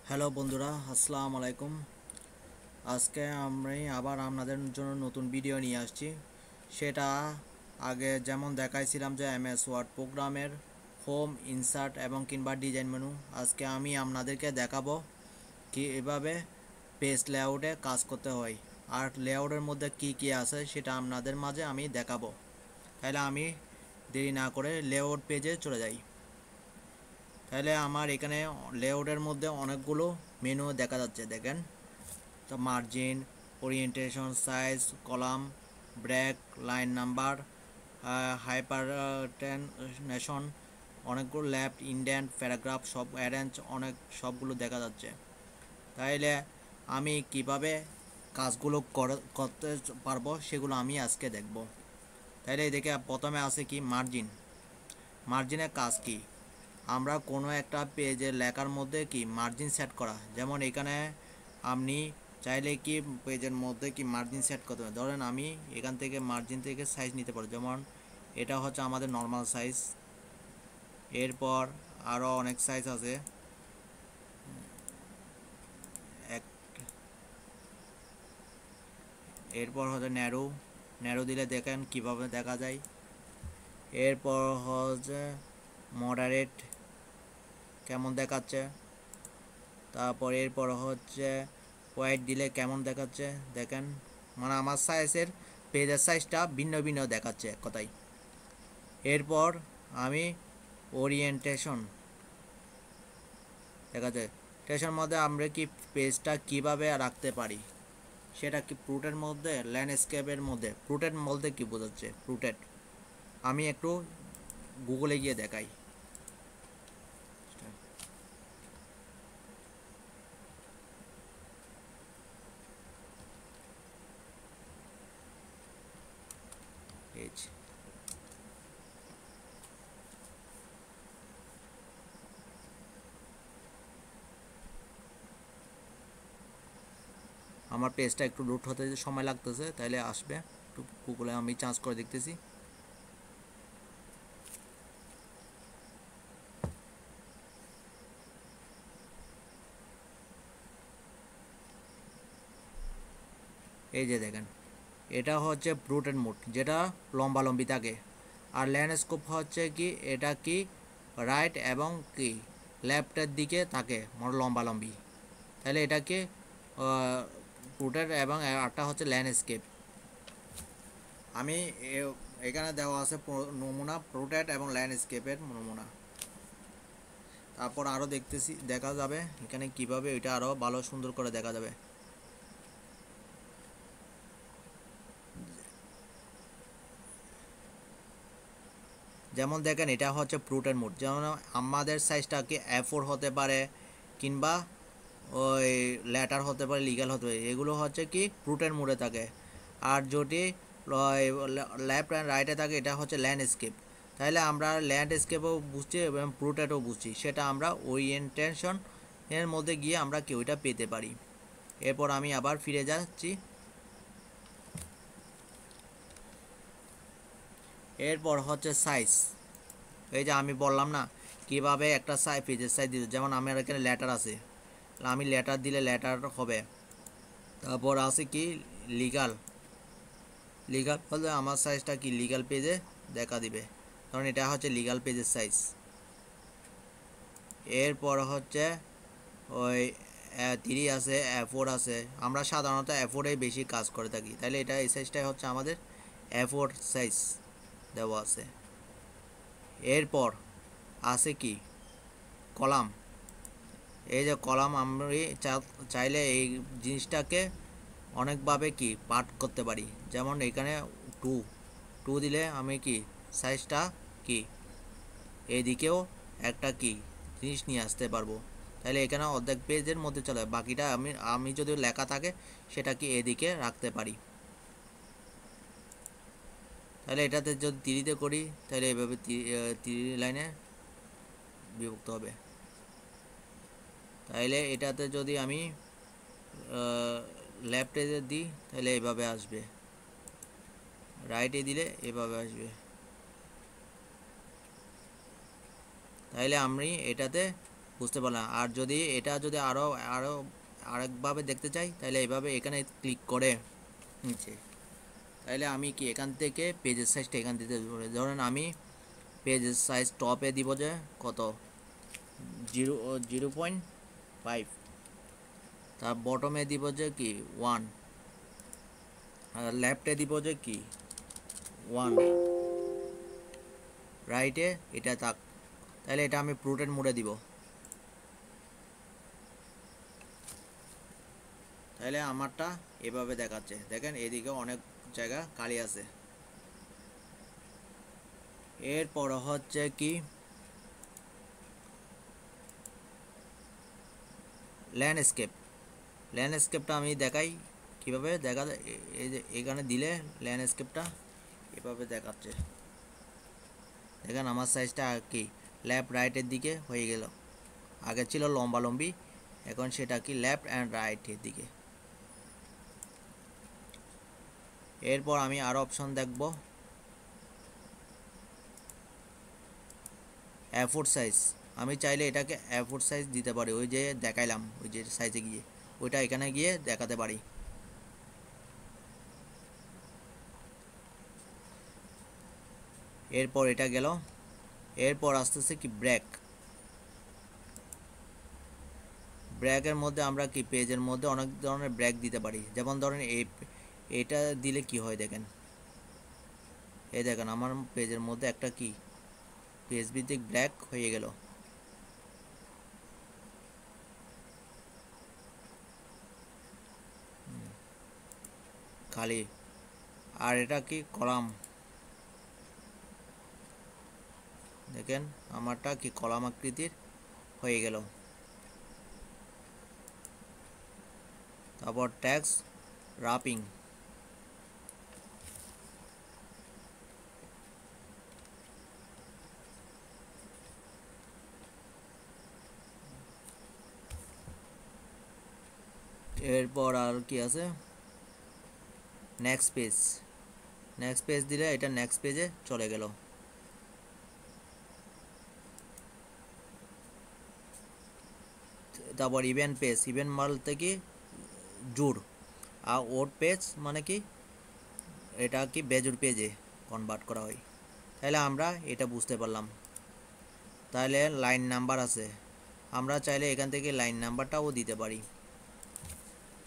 Hello বন্ধুরা, আসসালামু আলাইকুম। আজকে আমি আবার আপনাদের জন্য নতুন ভিডিও নিয়ে আসছি। সেটা আগে যেমন দেখাইছিলাম যে এমএস ওয়ার্ড প্রোগ্রামের হোম, ইনসার্ট এবং কিংবা ডিজাইন মেনু। আজকে আমি আপনাদেরকে দেখাবো কি এভাবে পেজ লেআউটে কাজ করতে হয় আর লেআউটের মধ্যে কি কি আছে সেটা আপনাদের মাঝে আমি দেখাবো। তাহলে আমি দেরি না করে লেআউট পেজে চলে যাই। তাহলে আমার এখানে লেআউটের মধ্যে অনেকগুলো মেনু দেখা যাচ্ছে, দেখেন। তো margin, orientation, size, column, break, line number, hypertension, অনেকগুলো লেফট, ইন্ডেন্ট, প্যারাগ্রাফ, সব অ্যারেঞ্জ, অনেক সবগুলো দেখা যাচ্ছে। তাইলে আমি কিভাবে কাজগুলো করতে পারবো সেগুলো আমি আজকে দেখব। তাইলে দেখে প্রথমে আছে কি মার্জিন। মার্জিনের কাজ কি? আমরা কোনো একটা পেজের লেখার মধ্যে কি মার্জিন সেট করা, যেমন এখানে আপনি চাইলে কি পেজের মধ্যে কি মার্জিন সেট করতে হবে। ধরেন আমি এখান থেকে মার্জিন থেকে সাইজ নিতে পারি, যেমন এটা হচ্ছে আমাদের নর্মাল সাইজ। এরপর আরও অনেক সাইজ আছে। এক এরপর হচ্ছে ন্যারো। ন্যারো দিলে দেখেন কিভাবে দেখা যায়। এরপর হচ্ছে মডারেট, কেমন দেখাচ্ছে। তারপর এরপর হচ্ছে হোয়াইট দিলে কেমন দেখাচ্ছে দেখেন। মানে আমার সাইজের পেজের সাইজটা ভিন্ন ভিন্ন দেখাচ্ছে কথাই। এরপর আমি ওরিয়েন্টেশন দেখাচ্ছে। টেশন মধ্যে আমরা কি পেজটা কিভাবে রাখতে পারি সেটা কি প্রুটের মধ্যে, ল্যান্ডস্কেপের মধ্যে। প্রুটের মধ্যে কি বোঝাচ্ছে প্রুটেড, আমি একটু গুগলে গিয়ে দেখাই। পেজ আমার পেজটা একটু লোড হতে সময় লাগতেছে, তাইলে আসবে। একটু গুগলে আমি চার্জ করে দেখতেছি। এই যে দেখেন, এটা হচ্ছে প্রুটেড মোড, যেটা লম্বালম্বি থাকে। আর ল্যান্ডস্কেপ হচ্ছে কি, এটা কি রাইট এবং কি লেফটের দিকে থাকে, মানে লম্বালম্বি। তাহলে এটাকে প্রুটেড এবং আরটা হচ্ছে ল্যান্ডস্কেপ। আমি এখানে দেওয়া আছে নমুনা প্রুটেড এবং ল্যান্ডস্কেপের নমুনা। তারপর আরও দেখতেছি, দেখা যাবে এখানে কিভাবে এটা আরও ভালো সুন্দর করে দেখা যাবে। যেমন দেখেন, এটা হচ্ছে প্রুটেড মোড। যেমন আমাদের সাইজটা কি A4 হতে পারে, কিংবা ওই লেটার হতে পারে, লিগ্যাল হতে পারে। এগুলো হচ্ছে কি প্রুটেড মোডে থাকে। আর যদি লেফট অ্যান্ড রাইটে থাকে, এটা হচ্ছে ল্যান্ডস্কেপ। তাহলে আমরা ল্যান্ডস্কেপও বুঝছি এবং প্রুটেডও বুঝছি, সেটা আমরা ওরিয়েন্টেশন এর মধ্যে গিয়ে আমরা কি ওইটা পেতে পারি। এরপর আমি আবার ফিরে যাচ্ছি। এরপর হচ্ছে সাইজ। এই যে আমি বললাম না কিভাবে একটা পেজের সাইজ দিতে, যেমন আমার এখানে লেটার আছে, আমি লেটার দিলে লেটার হবে। তারপর আছে কি লিগাল। লিগাল হলে আমার সাইজটা কি লিগাল পেজে দেখা দিবে, কারণ এটা হচ্ছে লিগাল পেজের সাইজ। এরপর হচ্ছে ওই 3 আছে, A4 আছে। আমরা সাধারণত A4-এ বেশি কাজ করে থাকি, তাহলে এটা এই সাইজটাই হচ্ছে আমাদের A4 সাইজ দেওয়া আছে। এরপর আছে কি কলাম। এই যে কলাম, আমি চাইলে এই জিনিসটাকে অনেকভাবে কি পার্ট করতে পারি। যেমন এখানে টু টু দিলে আমি কি সাইজটা কি এদিকেও একটা কি জিনিস নিয়ে আসতে পারবো। তাহলে এখানে অর্ধেক পেজের মধ্যে চলে, বাকিটা আমি আমি যদি লেখা থাকে সেটা কি এদিকে রাখতে পারি। তাহলে এটাতে যদি 3-তে করি, তাহলে এভাবে 3 লাইনে বিভক্ত হবে। তাইলে এটাতে যদি আমি লেফটে দিই, তাহলে এভাবে আসবে। রাইটে দিলে এভাবে আসবে। তাইলে আমি এটাতে বুঝতে পারলাম। আর যদি এটা যদি আরও আরও আরেকভাবে দেখতে চাই তাহলে এইভাবে এখানে ক্লিক করে নিচে, তাহলে আমি কি এখান থেকে পেজের সাইজটা এখান থেকে ধরেন আমি পেজের সাইজ টপে দিব যে কত 0.5, তার বটমে দিব যে কি 1, আর লেফটে দিব যে কি 1, রাইটে এটা থাক। তাহলে এটা আমি প্রুটেন মোডে দিব, তাহলে আমারটা এভাবে দেখাচ্ছে। দেখেন এদিকে অনেক জায়গা খালি আছে। এরপর হচ্ছে কি ল্যান্ডস্কেপ। ল্যান্ডস্কেপটা আমি দেখাই কিভাবে দেখা যায়। এই যে এখানে দিলে ল্যান্ডস্কেপটা এভাবে দেখাচ্ছে। দেখেন আমার সাইজটা কি লেফট রাইটের দিকে হয়ে গেল। আগে ছিল লম্বালম্বি, এখন সেটা কি লেফট অ্যান্ড রাইটের দিকে। এরপর আমি আরও অপশন দেখব, A4 সাইজ। আমি চাইলে এটাকে A4 সাইজ দিতে পারি, ওই যে দেখাইলাম ওই যে সাইজে গিয়ে ওইটা এখানে গিয়ে দেখাতে পারি। এরপর এটা গেল। এরপর আসতেছে কি ব্রেক। ব্রেকের মধ্যে আমরা কি পেজের মধ্যে অনেক ধরনের ব্রেক দিতে পারি। যেমন ধরেন এটা দিলে কি হয় দেখেন, এই দেখেন আমার পেজের মধ্যে একটা কি পেজ ভিত্তিক ব্রেক হয়ে গেল। খালি। আর এটা কি কলাম, দেখেন আমারটা কি কলাম আকৃতির হয়ে গেল। তারপর ট্যাক্স রাপিং। এরপর আর কি আছে, নেক্সট পেজ। নেক্সট পেজ দিলে এটা নেক্সট পেজে চলে গেল। তারপর ইভেন্ট পেজ। ইভেন্ট বলতে কি জোড়, আর ওড পেজ মানে কি এটা কি বেজোড় পেজে কনভার্ট করা হয়। তাহলে আমরা এটা বুঝতে পারলাম। তাহলে লাইন নাম্বার আছে, আমরা চাইলে এখান থেকে লাইন নাম্বারটাও দিতে পারি।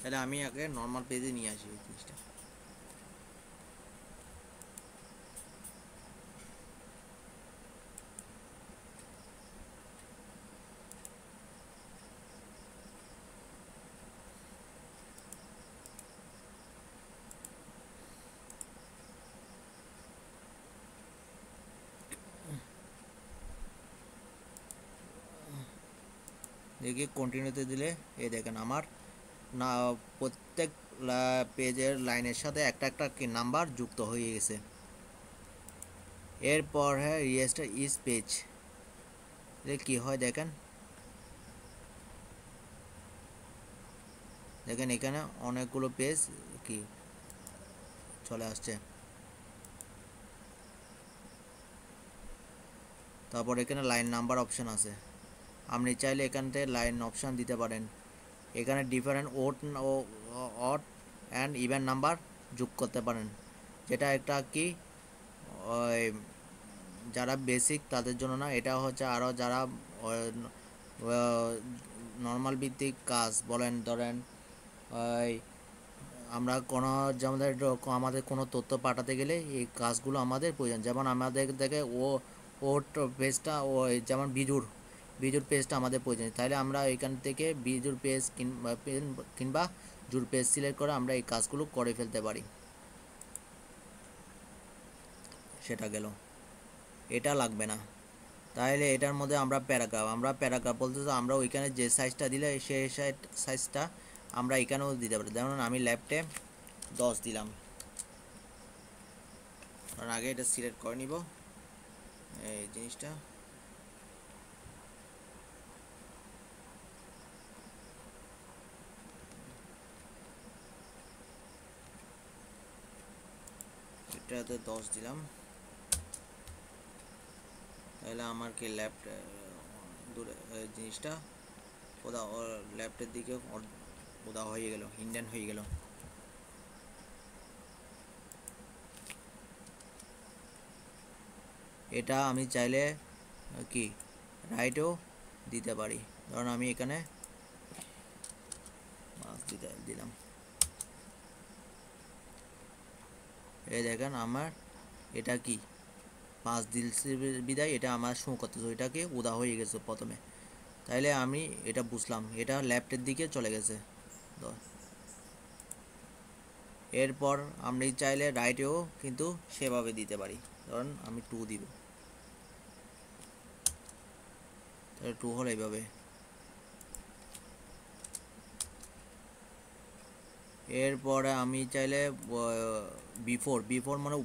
তাহলে আমি আগে নর্মাল পেজে নিয়ে আসি এই জিনিসটা। দেখি কন্টিনিউতে দিলে এই দেখেন আমার না প্রত্যেক পেজের লাইনের সাথে একটা একটা কি নাম্বার যুক্ত হয়ে গেছে। এরপর হ্যাঁ রিয়েস্টার ইজ পেজ কি হয় দেখেন, দেখেন এখানে অনেকগুলো পেজ কি চলে আসছে। তারপর এখানে লাইন নাম্বার অপশন আছে, আপনি চাইলে এখান থেকে লাইন অপশন দিতে পারেন। এখানে ডিফারেন্ট ওড ও অড অ্যান্ড ইভেন নাম্বার যোগ করতে পারেন, যেটা একটা কি ওই যারা বেসিক তাদের জন্য না, এটা হচ্ছে আরও যারা নর্মাল ভিত্তিক কাজ বলেন, ধরেন ওই আমরা কোনো আমাদের কোনো তথ্য পাঠাতে গেলে এই কাজগুলো আমাদের প্রয়োজন। যেমন আমাদের দেখে ওর পেজটা ওই যেমন বিজুর পেজটা আমাদের প্রয়োজন, তাহলে আমরা এখান থেকে বিজুর পেজ কিংবা জুর পেজ সিলেক্ট করে আমরা এই কাজগুলো করে ফেলতে পারি। সেটা গেল, এটা লাগবে না। তাহলে এটার মধ্যে আমরা প্যারাগ্রাফ বলতে তো আমরা ওইখানে যে সাইজটা দিলে সেই সাইজটা আমরা এখানেও দিতে পারি। যেমন আমি লেফটে 10 দিলাম, কারণ আগে এটা সিলেক্ট করে নিব এই জিনিসটা। এটাতে 10 দিলাম, তাহলে আমার কি লেফট দূরে জিনিসটা ওদা লেফটের দিকে ওদা হয়ে গেল, ইন্ডিয়ান হয়ে গেল। এটা আমি চাইলে কি রাইটও দিতে পারি। ধরুন আমি এখানে মাছ দিলাম, এই দেখেন আমার এটা কি 5 দিলছে বিদায় এটা আমার শো করতেছে, ওইটাকে উদা হয়ে গেছে প্রথমে। তাইলে আমি এটা বুঝলাম এটা লেফটের দিকে চলে গেছে। এরপর আমি চাইলে রাইটেও কিন্তু সেভাবে দিতে পারি। ধরুন আমি 2 দিব, তাহলে 2 হলো এইভাবে। এরপরে আমি চাইলে বিফোর মানে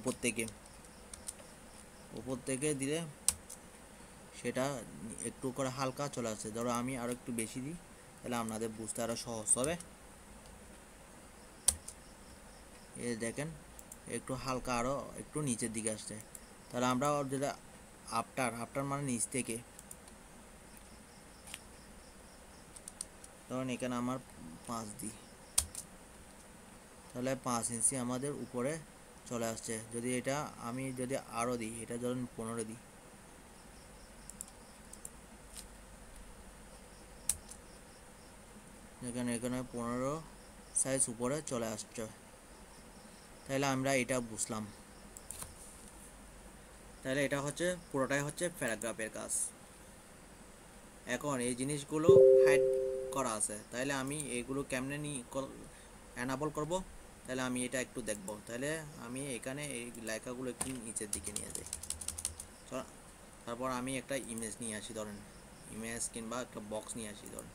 উপর থেকে দিলে সেটা একটু করে হালকা চলে আসছে। ধরো আমি আরও একটু বেশি দিই, তাহলে আপনাদের বুঝতে আরও সহজ হবে। এই দেখেন একটু হালকা আরও একটু নিচের দিকে আসছে। তাহলে আমরা যেটা আফটার মানে নিচ থেকে, ধরুন এখানে আমার 5 দিই, তাহলে 5 ইঞ্চি আমাদের উপরে চলে আসছে। যদি এটা আমি যদি আরও দিই, এটা ধরুন 15 দিই, এখানে 15 সাইজ উপরে চলে আসছে। তাহলে আমরা এটা বুঝলাম। তাহলে এটা হচ্ছে পুরোটাই হচ্ছে প্যারাগ্রাফের কাজ। এখন এই জিনিসগুলো হাইড করা আছে, তাহলে আমি এগুলো কেমনে এনাবল করব, তাহলে আমি এটা একটু দেখব। তাহলে আমি এখানে এই লেখাগুলো একটু নিচের দিকে নিয়ে যাই। তারপর আমি একটা ইমেজ নিয়ে আসি, ধরেন ইমেজ কিংবা একটা বক্স নিয়ে আসি, ধরেন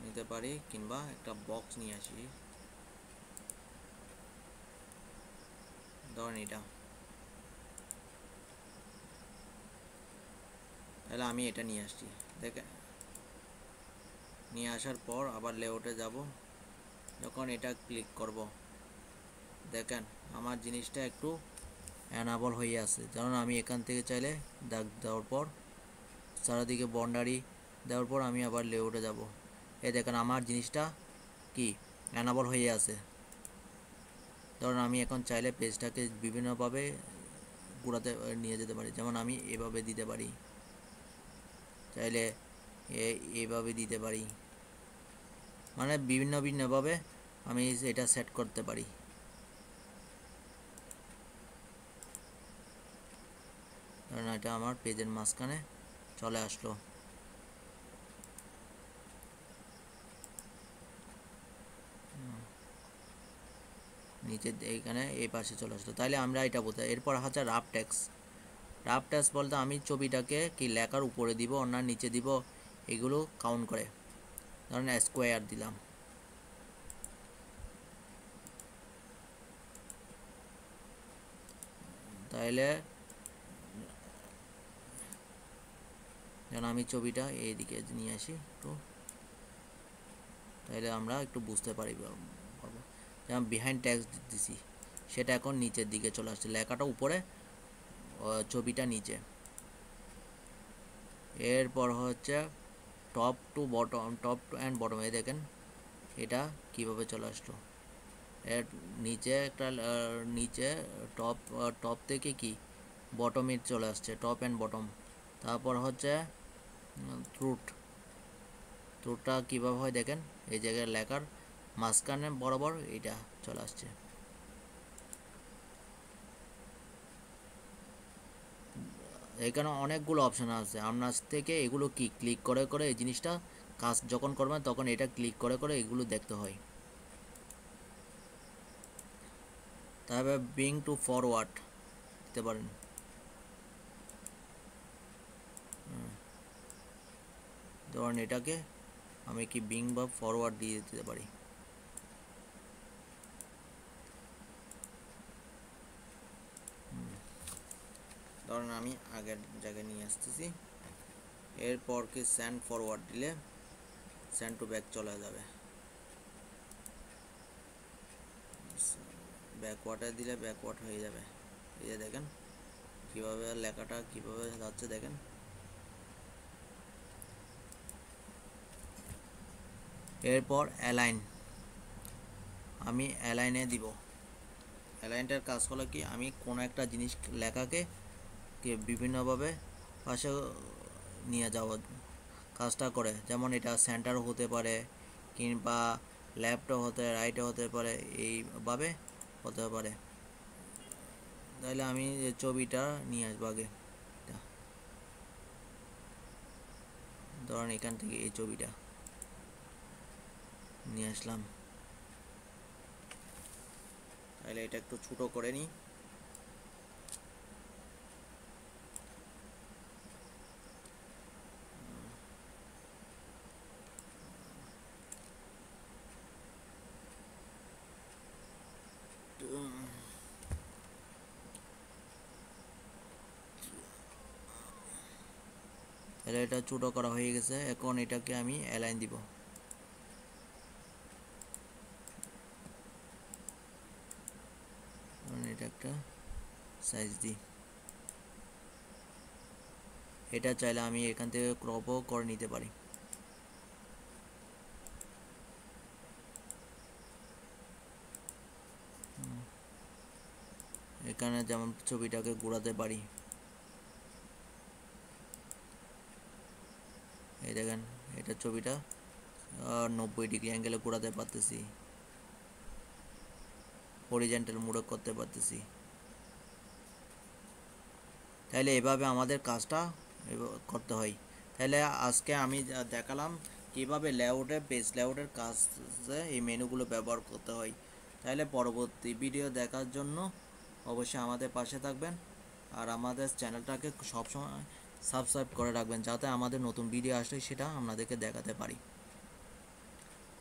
নিতে পারি, কিংবা একটা বক্স নিয়ে আসি, ধরেন এটা। তাহলে আমি এটা নিয়ে আসছি, দেখেন নিয়ে আসার পর আবার লেআউটে যাব। যখন এটা ক্লিক করব, দেখেন আমার জিনিসটা একটু অ্যানাবল হয়ে আছে। যেমন আমি এখান থেকে চাইলে দাগ দেওয়ার পর চারিদিকে বাউন্ডারি দেওয়ার পর আমি আবার লেআউটে যাব। এই দেখেন আমার জিনিসটা কি অ্যানাবল হয়ে আছে। ধরুন আমি এখন চাইলে পেজটাকে বিভিন্নভাবে ঘোরাতে নিয়ে যেতে পারি। যেমন আমি এভাবে দিতে পারি, চাইলে এইভাবে দিতে পারি, মানে বিভিন্নভাবে আমি এটা সেট করতে পারি। কারণ এটা আমার পেজের মাঝখানে চলে আসলো। নিচে এইখানে এই পাশে চলে আসলো, তাইলে আমরা এটা বলতে। এরপর হচ্ছে রাফ টেক্সট বলতে আমি ছবিটাকে কি লেখার উপরে দিব না নিচে দিব, এগুলো কাউন্ট করে। ধরেন স্কোয়ার দিলাম, তাইলে যেন আমি ছবিটা এইদিকে নিয়ে আসি একটু, তাইলে আমরা একটু বুঝতে পারবো। যেমন বিহাইন্ড টেক্সট দিছি, সেটা এখন নিচের দিকে চলে আসছে, লেখাটা উপরে, ছবিটা নিচে। এরপর হচ্ছে টপ টু অ্যান্ড বটম, এই দেখেন এটা কিভাবে চলে আসলো। এর নিচে একটা নিচে টপ থেকে কি বটমে চলে আসছে, টপ অ্যান্ড বটম। তারপর হচ্ছে থ্রুটটা কীভাবে হয় দেখেন, এই জায়গায় লেখার মাঝখানে বরাবর এটা চলে আসছে। এখানে অনেকগুলো অপশান আছে, আপনার থেকে এগুলো কি ক্লিক করে এই জিনিসটা কাজ যখন করবেন তখন এটা ক্লিক করে এগুলো দেখতে হয়। তারপরে ব্রিং টু ফরওয়ার্ড দিতে পারেন। ধরুন এটাকে আমি কি ব্রিং বা ফরওয়ার্ড দিয়ে দিতে পারি। ধরুন আমি আগের জায়গায় নিয়ে আসতেছি। এরপর কি সেন্ড ফরওয়ার্ড দিলে সেন্ড টু ব্যাক চলে যাবে। ব্যাকওয়ার্ডে দিলে ব্যাকওয়ার্ড হয়ে যাবে। এই যে দেখেন কীভাবে লেখাটা কীভাবে যাচ্ছে দেখেন। এরপর অ্যালাইন, আমি অ্যালাইনে দিব। অ্যালাইনটার কাজ হলো কি, আমি কোনো একটা জিনিস লেখাকে বিভিন্নভাবে পাশে নিয়ে যাওয়ার কাজটা করে। যেমন এটা সেন্টার হতে পারে, কিংবা লেফটও হতে রাইটও হতে পারে, এইভাবে হতে পারে। তাহলে আমি ছবিটা নিয়ে আসবো আগে, ধরেন এখান থেকে এই ছবিটা নিয়ে আসলাম। তাহলে এটা একটু ছোটো করে নিই। তাহলে এটা ছোটো করা হয়ে গেছে। এখন এটাকে আমি অ্যালাইন দিব। এটা একটা সাইজ দিই। এটা চাইলে আমি এখান থেকে ক্রপও করে নিতে পারি। এখানে যেমন ছবিটাকে ঘোরাতে পারি, এই দেখেন এটা ছবিটা 90 ডিগ্রি অ্যাঙ্গেলে ঘোরাতে পারতেছি, হরিজন্টাল মোড়ে করতে পারতেছি। তাহলে এভাবে আমাদের কাজটা করতে হয়। তাহলে আজকে আমি দেখালাম কিভাবে লেআউটে পেজ লেআউটের কাজে এই মেনুগুলো ব্যবহার করতে হয়। তাহলে পরবর্তী ভিডিও দেখার জন্য অবশ্যই আমাদের পাশে থাকবেন, আর আমাদের চ্যানেলটাকে সবসময় সাবস্ক্রাইব করে রাখবেন, যাতে আমাদের নতুন ভিডিও আসলে সেটা আপনাদেরকে দেখাতে পারি।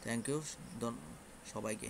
থ্যাংক ইউ সবাইকে।